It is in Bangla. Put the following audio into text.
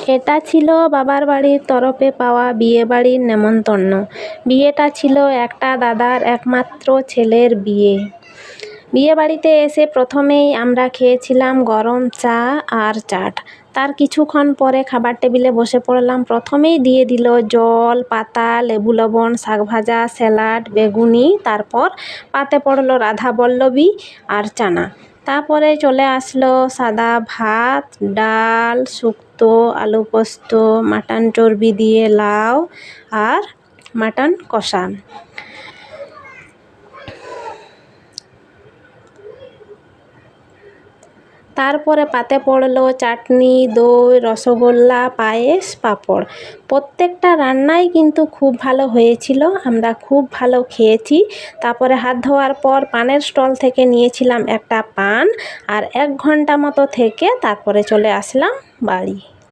এটা ছিল বাবার বাড়ির তরফে পাওয়া বিয়েবাড়ির নেমন্তন্ন। বিয়েটা ছিল একটা দাদার একমাত্র ছেলের বিয়ে। বিয়েবাড়িতে এসে প্রথমেই আমরা খেয়েছিলাম গরম চা আর চাট। তার কিছুক্ষণ পরে খাবার টেবিলে বসে পড়লাম। প্রথমেই দিয়ে দিল জল, পাতা, লেবু লবণ, শাকভাজা, স্যালাড, বেগুনি, তারপর পাতে পড়লো রাধাবল্লভী আর চানা। তারপরে চলে আসলো সাদা ভাত, ডাল, শুক্তো, আলু পোস্ত, মাটন চর্বি দিয়ে লাউ আর মাটন কষা। তারপরে পাতে পড়লো চাটনি, দই, রসগোল্লা, পায়েস, পাঁপড়। প্রত্যেকটা রান্নাই কিন্তু খুব ভালো হয়েছিল। আমরা খুব ভালো খেয়েছি। তারপরে হাত ধোয়ার পর পানের স্টল থেকে নিয়েছিলাম একটা পান আর 1 ঘন্টা মতো থেকে তারপরে চলে আসলাম বাড়ি।